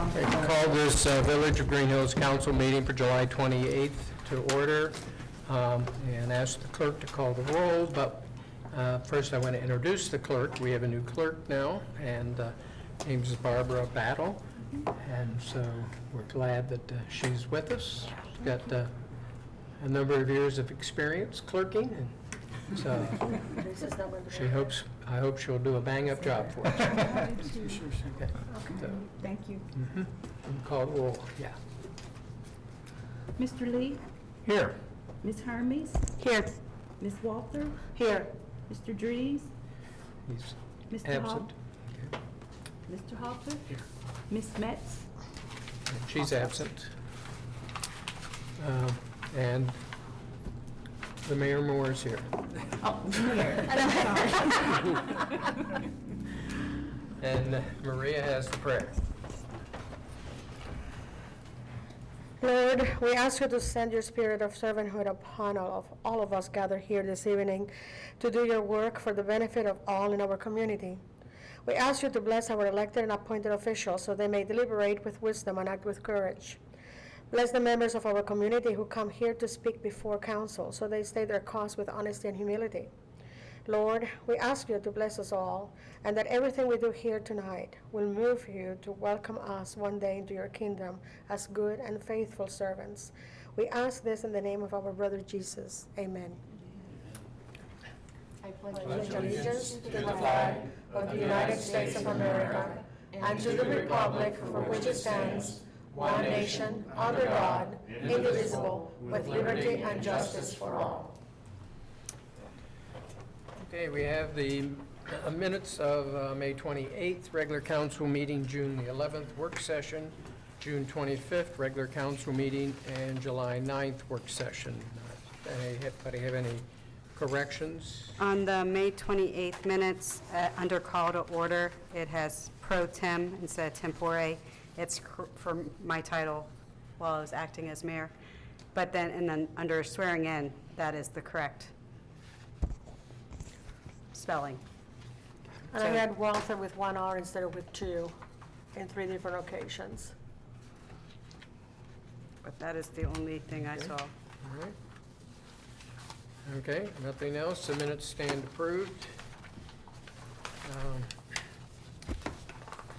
Call this Village of Greenhills Council meeting for July 28th to order, and ask the clerk to call the roll. But first I want to introduce the clerk. We have a new clerk now, and her name is Barbara Battle, and so we're glad that she's with us. She's got a number of years of experience clerking, and so I hope she'll do a bang-up job for us. Okay. So, Thank you. call the roll. Yeah. Mr. Lee? Here. Ms. Hermes? Here. Ms. Walter? Here. Mr. Dries? He's Mr. absent. Mr. Halter? Here. Ms. Metz? And she's absent. And the Mayor Moore is here. And Maria has the prayer. Lord, we ask you to send your spirit of servanthood upon all of us gathered here this evening to do your work for the benefit of all in our community. We ask you to bless our elected and appointed officials so they may deliberate with wisdom and act with courage. Bless the members of our community who come here to speak before council so they state their cause with honesty and humility. Lord, we ask you to bless us all and that everything we do here tonight will move you to welcome us one day into your kingdom as good and faithful servants. We ask this in the name of our brother Jesus. Amen. I pledge allegiance to the flag of the United States of America and to the republic for which it stands, one nation, under God, indivisible, with liberty and justice for all. Okay, we have the minutes of May 28th, regular council meeting, June the 11th, work session, June 25th, regular council meeting, and July 9th, work session. Anybody have any corrections? On the May 28th minutes, under call to order, it has pro tem instead of tempore. It's for my title while I was acting as mayor. But then under swearing in, that is the correct spelling. And I had Walter with one R instead of with two in 3 different occasions. But that is the only thing I saw. All right. Okay, nothing else. The minutes stand approved.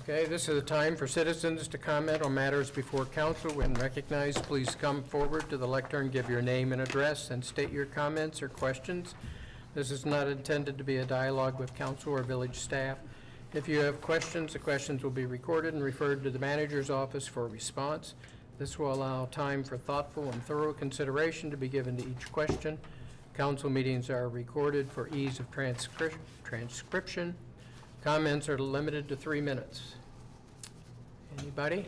Okay, this is a time for citizens to comment on matters before council. When recognized, please come forward to the lectern, give your name and address, and state your comments or questions. This is not intended to be a dialogue with council or village staff. If you have questions, the questions will be recorded and referred to the manager's office for a response. This will allow time for thoughtful and thorough consideration to be given to each question. Council meetings are recorded for ease of transcription. Comments are limited to 3 minutes. Anybody?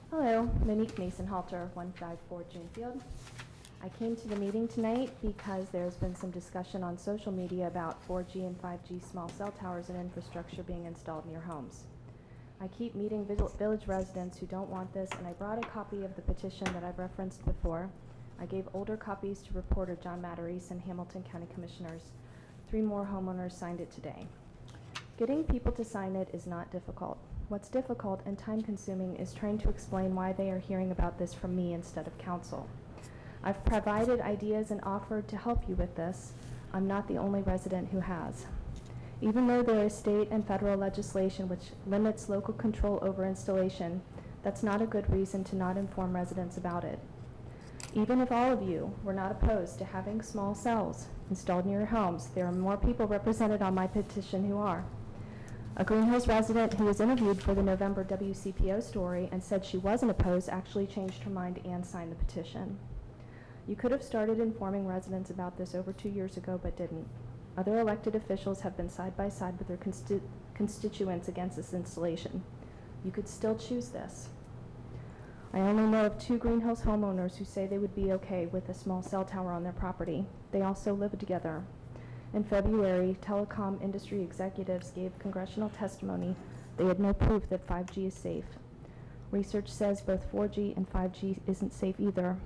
Hello, Monique Mason-Halter, 154 Junefield. I came to the meeting tonight because there's been some discussion on social media about 4G and 5G small cell towers and infrastructure being installed near homes. I keep meeting village residents who don't want this, and I brought a copy of the petition that I've referenced before. I gave older copies to reporter John Matarese and Hamilton County Commissioners. 3 more homeowners signed it today. Getting people to sign it is not difficult. What's difficult and time-consuming is trying to explain why they are hearing about this from me instead of council. I've provided ideas and offered to help you with this. I'm not the only resident who has. Even though there is state and federal legislation which limits local control over installation, that's not a good reason to not inform residents about it. Even if all of you were not opposed to having small cells installed near your homes, there are more people represented on my petition who are. A Greenhills resident who was interviewed for the November WCPO story and said she wasn't opposed actually changed her mind and signed the petition. You could have started informing residents about this over 2 years ago, but didn't. Other elected officials have been side by side with their constituents against this installation. You could still choose this. I only know of 2 Greenhills homeowners who say they would be okay with a small cell tower on their property. They also live together. In February, telecom industry executives gave congressional testimony they had no proof that 5G is safe. Research says both 4G and 5G isn't safe either.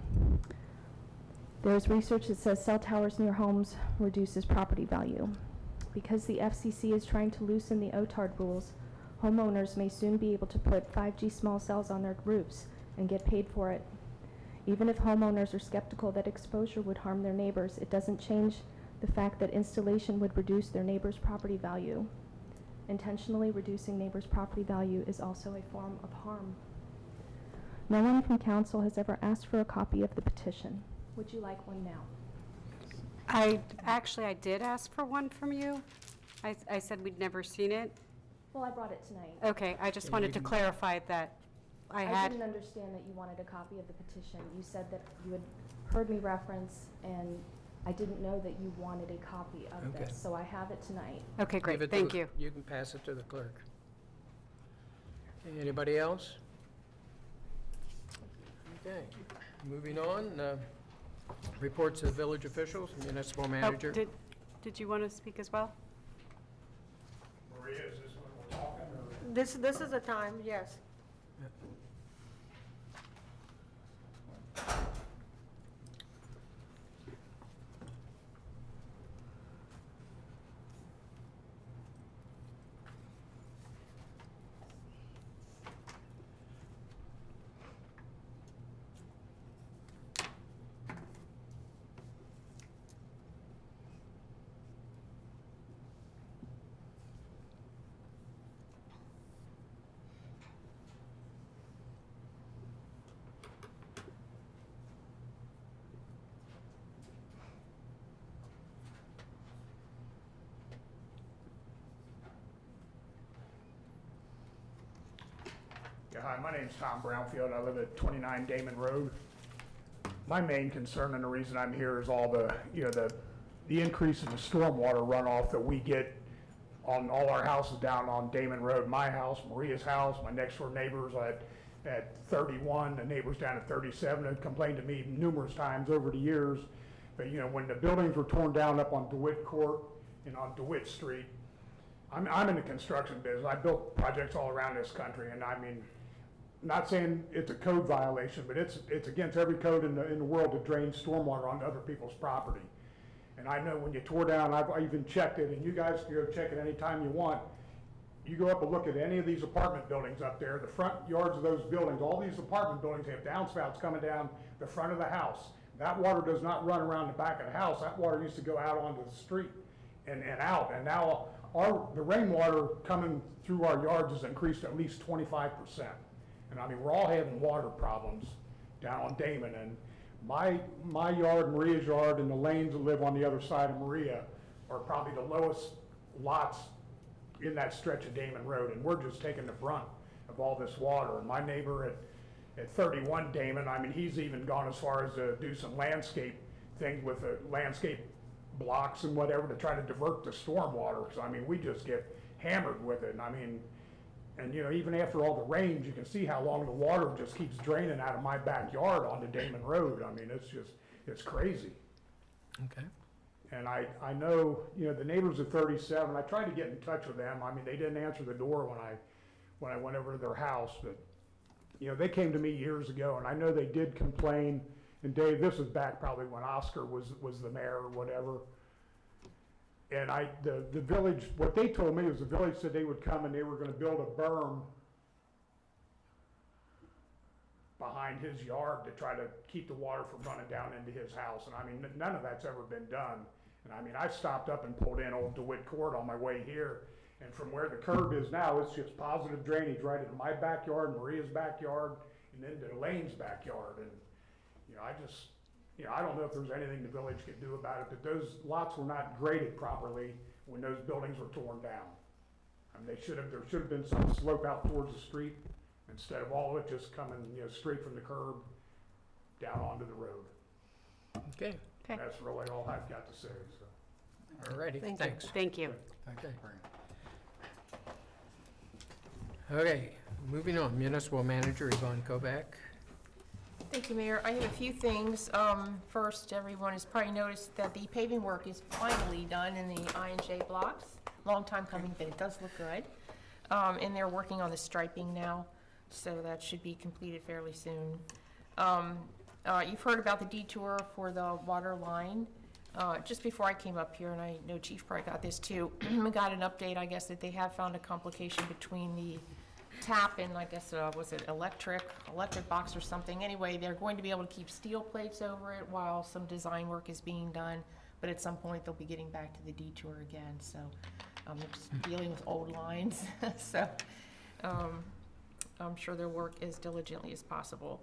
There's research that says cell towers near homes reduces property value. Because the FCC is trying to loosen the OTARD rules, homeowners may soon be able to put 5G small cells on their roofs and get paid for it. Even if homeowners are skeptical that exposure would harm their neighbors, it doesn't change the fact that installation would reduce their neighbor's property value. Intentionally reducing neighbor's property value is also a form of harm. No one from council has ever asked for a copy of the petition. Would you like one now? I did ask for one from you. I said we'd never seen it. Well, I brought it tonight. Okay, I just wanted to clarify that I I had. didn't understand that you wanted a copy of the petition. You said that you had heard me reference, and I didn't know that you wanted a copy of Okay. this, so I have it tonight. Okay, Give great, it to thank the- you. You can pass it to the clerk. Okay, anybody else? Okay, moving on, reports of village officials, municipal Oh, manager. did you want to speak as well? Maria, is this when we're talking, or? This is the time, yes. Yeah, hi, my name's Tom Brownfield. I live at 29 Damon Road. My main concern and the reason I'm here is all the, the increase in the stormwater runoff that we get on all our houses down on Damon Road. My house, Maria's house, my next door neighbors at 31, the neighbors down at 37 have complained to me numerous times over the years. But, when the buildings were torn down up on DeWitt Court and on DeWitt Street, I'm in the construction business. I built projects all around this country, and I mean, not saying it's a code violation, but it's against every code in the world to drain stormwater onto other people's property. And I know when you tore down, I even checked it, and you guys can go check it anytime you want. You go up and look at any of these apartment buildings up there, the front yards of those buildings, all these apartment buildings have downspouts coming down the front of the house. That water does not run around the back of the house. That water used to go out onto the street and out. And now the rainwater coming through our yards has increased at least 25%. And I mean, we're all having water problems down on Damon. And my yard, Maria's yard, and the lanes that live on the other side of Maria are probably the lowest lots in that stretch of Damon Road. And we're just taking the brunt of all this water. And my neighbor at 31 Damon, I mean, he's even gone as far as to do some landscape things with the landscape blocks and whatever to try to divert the storm water. So I mean, we just get hammered with it. And I mean, and even after all the rains, you can see how long the water just keeps draining out of my backyard onto Damon Road. I mean, it's crazy. Okay. And I know, the neighbors at 37, I tried to get in touch with them. I mean, they didn't answer the door when I went over to their house, but they came to me years ago, and I know they did complain. And Dave, this was back probably when Oscar was the mayor or whatever. And the village, what they told me was the village said they would come and they were going to build a berm behind his yard to try to keep the water from running down into his house. And I mean, none of that's ever been done. And I mean, I stopped up and pulled in Old DeWitt Court on my way here. And from where the curb is now, it's just positive drainage right into my backyard, Maria's backyard, and into Elaine's backyard. And, I don't know if there's anything the village could do about it, but those lots were not graded properly when those buildings were torn down. I mean, there should have been some slope out towards the street instead of all of it just coming, straight from the curb down onto the road. Okay, Okay, That's really all I've got to say, so. all righty, Thank you. thanks. thank you. Okay. Okay, moving on, municipal manager Yvonne Kovac. Thank you, Mayor. I have a few things. First, everyone has probably noticed that the paving work is finally done in the I&J blocks. Long time coming, but it does look good. And they're working on the striping now, so that should be completed fairly soon. You've heard about the detour for the water line. Just before I came up here, and I know Chief probably got this too, we got an update, I guess, that they have found a complication between the tap and, I guess, was it electric box or something? Anyway, they're going to be able to keep steel plates over it while some design work is being done, but at some point, they'll be getting back to the detour again, so they're just dealing with old lines, so I'm sure they'll work as diligently as possible.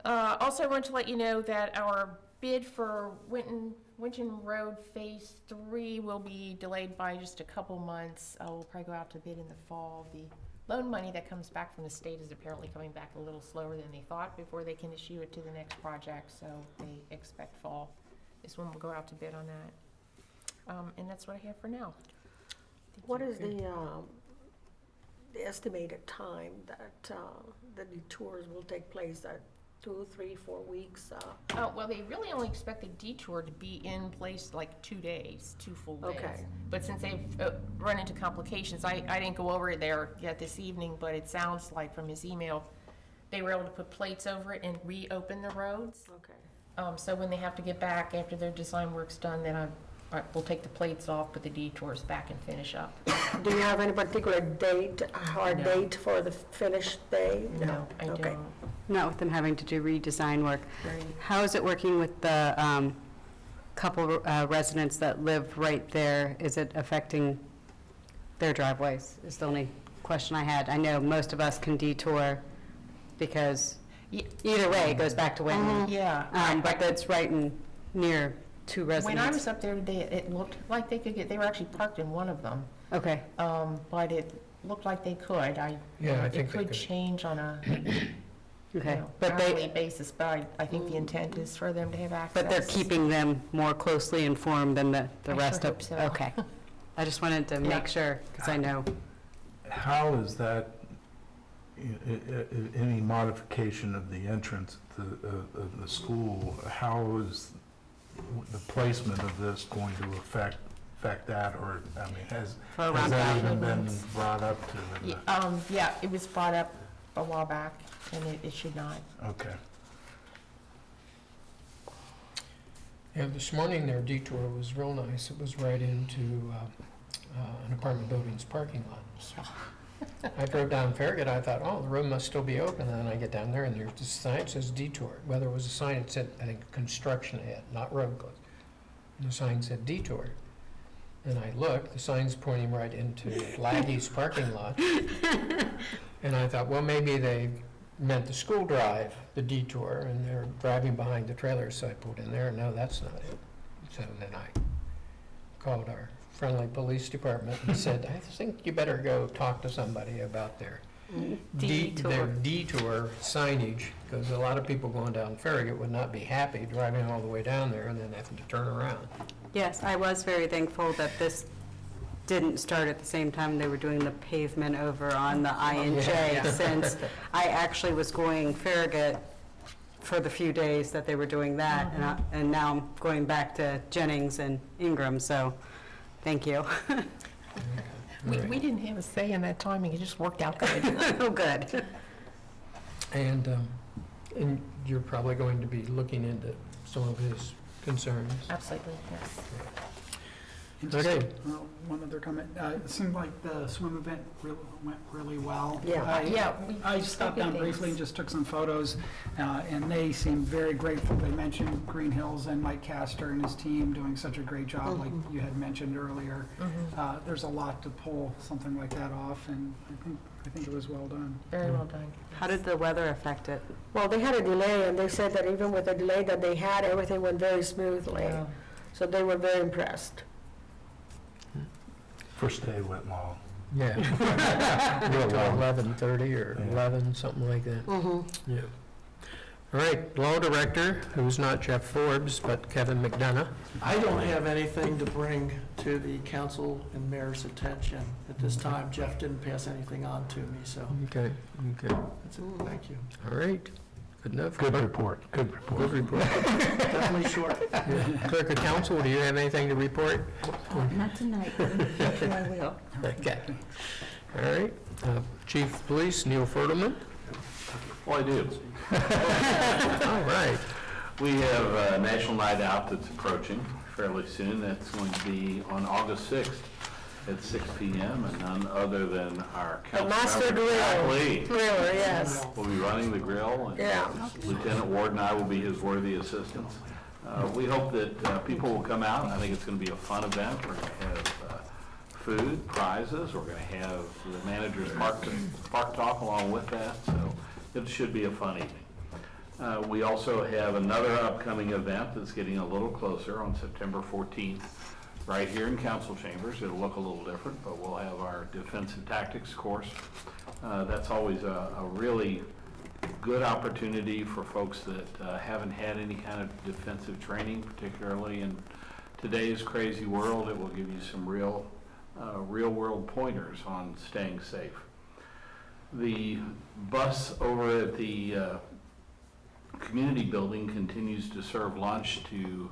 Also, I want to let you know that our bid for Winton Road Phase 3 will be delayed by just a couple months. We'll probably go out to bid in the fall. The loan money that comes back from the state is apparently coming back a little slower than they thought before they can issue it to the next project, so they expect fall is when we'll go out to bid on that. And that's what I have for now. What is the estimated time that the detours will take place? 2, 3, 4 weeks? Well, they really only expect the detour to be in place like 2 days, 2 full days. Okay. But since they've run into complications, I didn't go over it there yet this evening, but it sounds like from his email, they were able to put plates over it and reopen the roads. Okay. So when they have to get back after their design work's done, then we'll take the plates off, put the detours back and finish up. Do you have any particular date or No. date for the finished day? No, I Okay. don't. Not with them having to do redesign work. Right. How is it working with the couple residents that live right there? Is it affecting their driveways, is the only question I had. I know most of us can detour because either way, it goes back to Winton. Yeah. But that's right near two residents. When I was up there today, it looked like they could get, they were actually parked in one of them. Okay, But it looked like they could. Yeah, I think It they could could. change on a okay. hourly basis, but I think the intent is for them to have access. But they're keeping them more closely informed than the I rest sure of? hope so. Okay. I just wanted to Yeah. make sure, because I know. How is that, any modification of the entrance of the school, how is the placement of this going to affect that, or, I mean, has For that roundabout even been movements. brought up to the? Yeah, it was brought up a while back, and it should not. Okay. Yeah, this morning their detour was real nice. It was right into an apartment building's parking lot. I drove down Farragut, I thought, oh, the road must still be open, and then I get down there and there's the sign that says detour. Well, there was a sign that said, I think, construction ahead, not road closed. And the sign said detour. And I looked, the sign's pointing right into Laggie's parking lot. And I thought, well, maybe they meant the school drive, the detour, and they're driving behind the trailer, so I pulled in there, no, that's not it. So then I called our friendly police department and said, I think you better go talk to somebody about their detour signage, because a lot of people going down Farragut would not be happy driving all the way down there and then having to turn around. Yes, I was very thankful that this didn't start at the same time they were doing the pavement over on the I&J, Yeah. since I actually was going Farragut for the few days that they were doing that, and now I'm going back to Jennings and Ingram, so thank you. We didn't have a say in that timing, it just worked out good. Oh, good. And you're probably going to be looking into some of his concerns. Absolutely, yes. And just, Okay. one other comment. It seemed like the swim event went really well. Yeah. Yeah, I stopped down briefly and just took some photos, and they seemed very grateful. They mentioned Greenhills and Mike Castor and his team doing such a great job, like you had mentioned earlier. There's a lot to pull something like that off, and I think it was well done. Very well done. How did the weather affect it? Well, they had a delay, and they said that even with the delay that they had, everything went very smoothly. Yeah. So they were very impressed. First day went long. Yeah. Real Till long. 11:30 or Yeah. 11, something like that. Yeah. All right, Law Director, who's not Jeff Forbes, but Kevin McDonough. I don't have anything to bring to the council and mayor's attention at this time. Jeff didn't pass anything on to me, so Okay, okay. that's it. Thank you. All right. Good enough? Good report, good report. Good report. Definitely short. Clerk of Council, do you have anything to report? Not tonight, but in the future I will. Okay. All right. Chief of Police, Neil Fertelman. Well, I do. All right. We have a National Night Out that's approaching fairly soon. That's going to be on August 6th at 6 p.m. and none other than our The council master member, grill. Jack Lee, Griller, yes. will be running the grill. And Yeah. Lieutenant Ward and I will be his worthy assistants. We hope that people will come out. I think it's going to be a fun event. We're going to have food, prizes. We're going to have the manager's park talk along with that. So it should be a fun evening. We also have another upcoming event that's getting a little closer on September 14th, right here in council chambers. It'll look a little different, but we'll have our defensive tactics course. That's always a really good opportunity for folks that haven't had any kind of defensive training, particularly in today's crazy world. It will give you some real world pointers on staying safe. The bus over at the community building continues to serve lunch to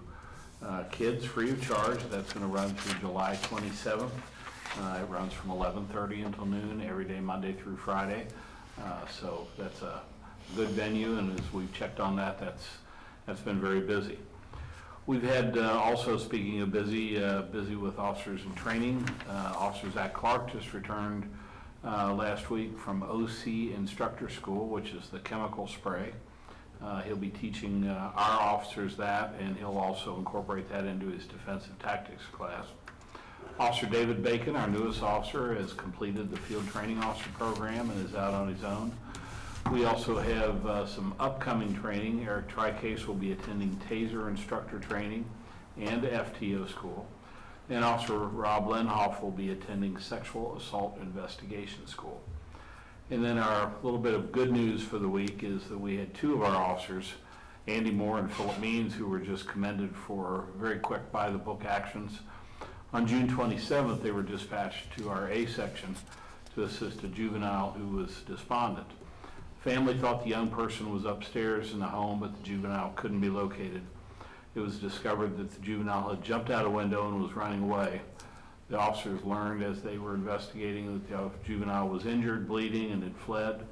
kids free of charge. That's going to run through July 27th. It runs from 11:30 until noon every day, Monday through Friday. So that's a good venue, and as we've checked on that, that's been very busy. We've had also, speaking of busy with officers in training. Officer Zach Clark just returned last week from OC Instructor School, which is the chemical spray. He'll be teaching our officers that, and he'll also incorporate that into his defensive tactics class. Officer David Bacon, our newest officer, has completed the field training officer program and is out on his own. We also have some upcoming training. Eric Tricase will be attending TASER instructor training and FTO school. And Officer Rob Lenhoff will be attending sexual assault investigation school. And then our little bit of good news for the week is that we had two of our officers, Andy Moore and Philip Means, who were just commended for very quick by-the-book actions. On June 27th, they were dispatched to our A section to assist a juvenile who was despondent. Family thought the young person was upstairs in the home, but the juvenile couldn't be located. It was discovered that the juvenile had jumped out a window and was running away. The officers learned as they were investigating that the juvenile was injured, bleeding, and had fled.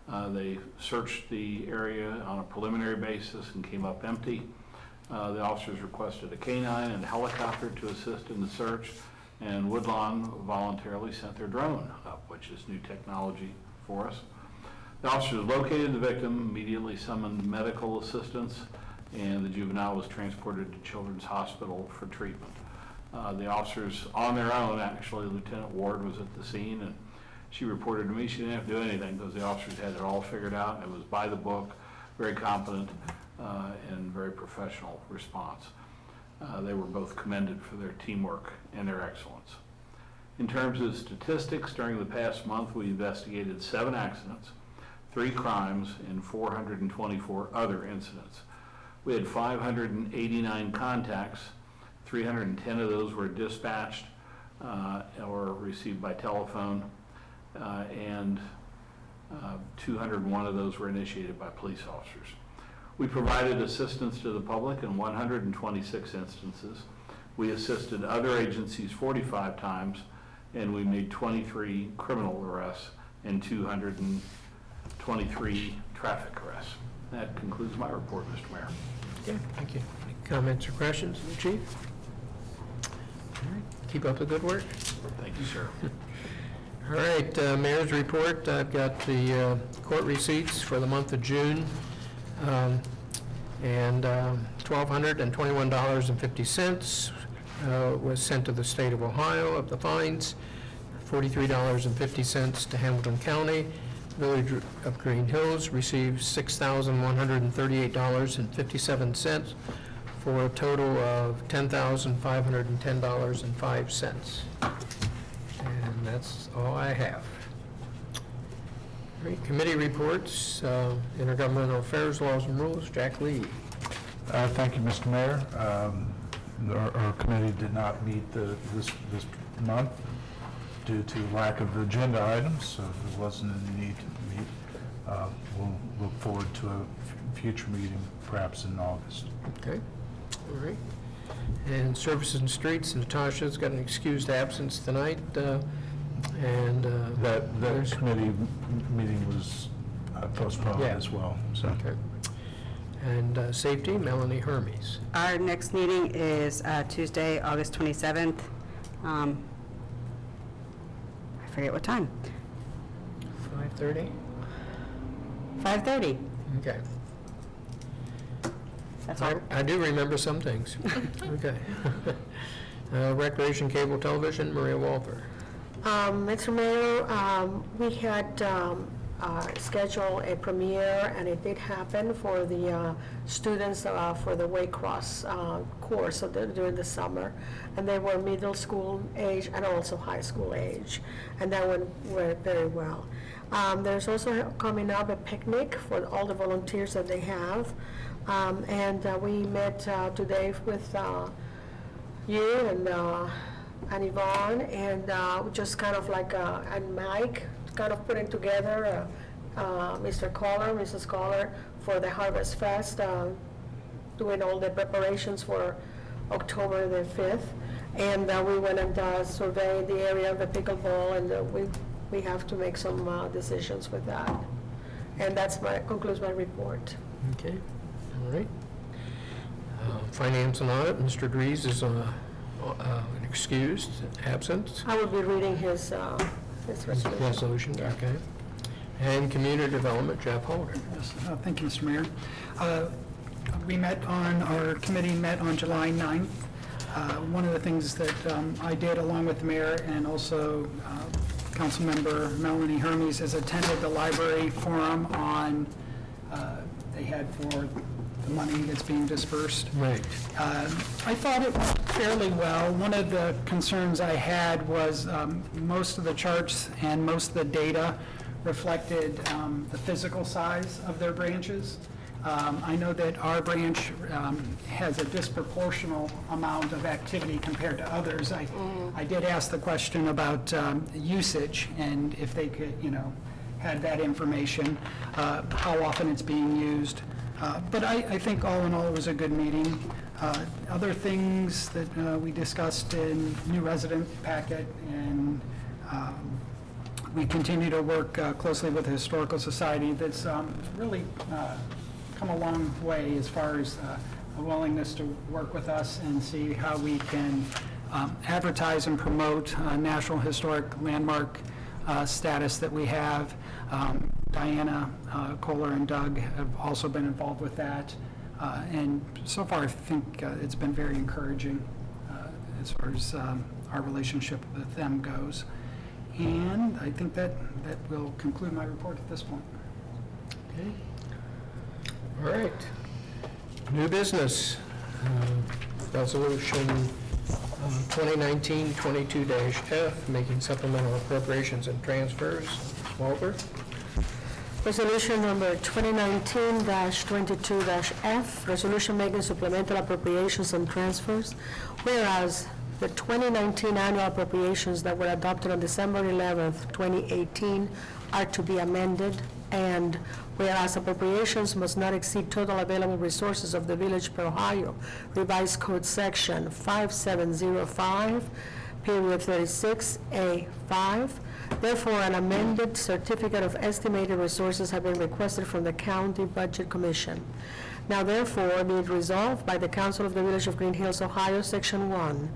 They searched the area on a preliminary basis and came up empty. The officers requested a canine and a helicopter to assist in the search, and Woodlawn voluntarily sent their drone up, which is new technology for us. The officers located the victim, immediately summoned medical assistance, and the juvenile was transported to Children's Hospital for treatment. The officers on their own, actually, Lieutenant Ward was at the scene, and she reported to me she didn't have to do anything because the officers had it all figured out. It was by the book, very competent, and very professional response. They were both commended for their teamwork and their excellence. In terms of statistics, during the past month, we investigated 7 accidents, 3 crimes, and 424 other incidents. We had 589 contacts. 310 of those were dispatched or received by telephone, and 201 of those were initiated by police officers. We provided assistance to the public in 126 instances. We assisted other agencies 45 times, and we made 23 criminal arrests and 223 traffic arrests. That concludes my report, Mr. Mayor. Okay, thank you. Any comments or questions, Chief? All right, keep up the good work. Thank you, sir. All right, Mayor's report. I've got the court receipts for the month of June, and $1,221.50 was sent to the state of Ohio of the fines, $43.50 to Hamilton County. Village of Greenhills received $6,138.57 for a total of $10,510.05. And that's all I have. All right, committee reports, Intergovernmental Affairs, Laws and Rules, Jack Lee. Thank you, Mr. Mayor. Our committee did not meet this month due to lack of agenda items, so there wasn't any need to meet. we'll look forward to a future meeting, perhaps in August. Okay, all right. And Services and Streets, Natasha's got an excused absence tonight, and... That there's- committee meeting was postponed Yeah. as well, so. Okay. And Safety, Melanie Hermes. Our next meeting is Tuesday, August 27th. I forget what time. 5:30? 5:30. Okay. That's all. I do remember some things. Okay. Recreation Cable Television, Maria Walper. Mr. Mayor, we had scheduled a premiere, and it did happen for the students for the Waycross course during the summer. And they were middle school age and also high school age. And that went very well. There's also coming up a picnic for all the volunteers that they have. And we met today with you and Yvonne, and just kind of like, and Mike, kind of putting together Mr. Collar, Mrs. Collar, for the Harvest Fest, doing all the preparations for October the 5th. And we went and surveyed the area of the pickleball, and we have to make some decisions with that. And concludes my report. Okay, all right. Finance and Audit, Mr. Dries is an excused absence. I will be reading his resolution. Resolution, okay. And Community Development, Jeff Holder. Yes, thank you, Mr. Mayor. Our committee met on July 9th. One of the things that I did along with the mayor and also Councilmember Melanie Hermes is attended the library forum they had for the money that's being dispersed. Right. I thought it went fairly well. One of the concerns I had was most of the charts and most of the data reflected the physical size of their branches. I know that our branch has a disproportional amount of activity compared to others. I did ask the question about usage, and if they could, had that information, how often it's being used. But I think all in all, it was a good meeting. Other things that we discussed in new resident packet, and we continue to work closely with the Historical Society that's really come a long way as far as a willingness to work with us and see how we can advertise and promote National Historic Landmark status that we have. Diana Kohler and Doug have also been involved with that. And so far, I think it's been very encouraging as far as our relationship with them goes. And I think that will conclude my report at this point. Okay. All right. New business, resolution 2019-22-F, making supplemental appropriations and transfers. Walter? Resolution number 2019-22-F, resolution making supplemental appropriations and transfers. Whereas the 2019 annual appropriations that were adopted on December 11th, 2018 are to be amended, and whereas appropriations must not exceed total available resources of the Village per Ohio Revised Code Section 5705, period 36A5. Therefore, an amended certificate of estimated resources have been requested from the County Budget Commission. Now therefore, be it resolved by the Council of the Village of Greenhills, Ohio, Section 1,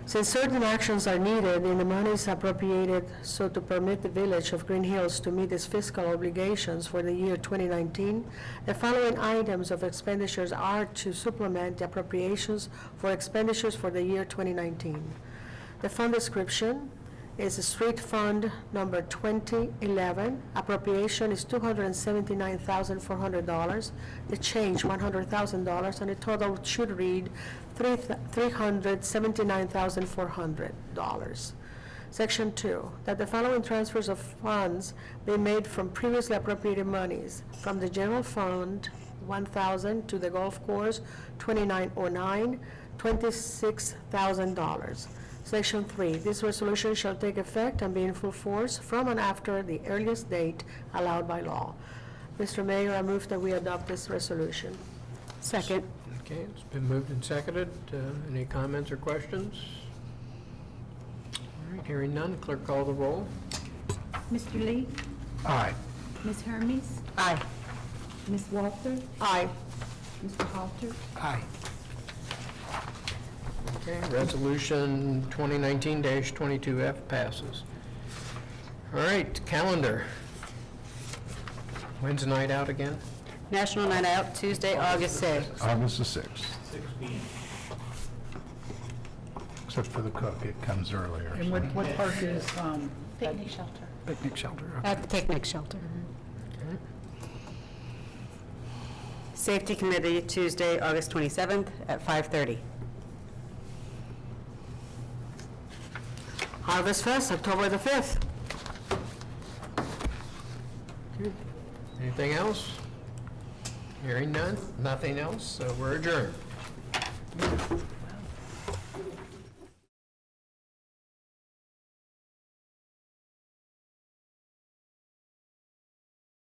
since certain actions are needed in the monies appropriated so to permit the Village of Greenhills to meet its fiscal obligations for the year 2019, the following items of expenditures are to supplement the appropriations for expenditures for the year 2019. The fund description is a street fund number 2011. Appropriation is $279,400. The change $100,000, and the total should read $379,400. Section 2, that the following transfers of funds be made from previously appropriated monies: from the general fund, $1,000, to the golf course, 2909, $26,000. Section 3, this resolution shall take effect and be in full force from and after the earliest date allowed by law. Mr. Mayor, I move that we adopt this resolution. Second. Okay, it's been moved and seconded. Any comments or questions? All right, hearing none, clerk call the roll. Mr. Lee? Aye. Ms. Hermes? Aye. Ms. Walter? Aye. Mr. Halter? Aye. Okay, resolution 2019-22F passes. All right, calendar. When's the night out again? National Night Out, Tuesday, August 6th. August the 6th. Except for the cook, it comes earlier. And what park is Picnic shelter. picnic shelter? At the picnic shelter. Safety Committee, Tuesday, August 27th at 5:30. Harvest Fest, October the 5th. Anything else? Hearing none, nothing else, so we're adjourned.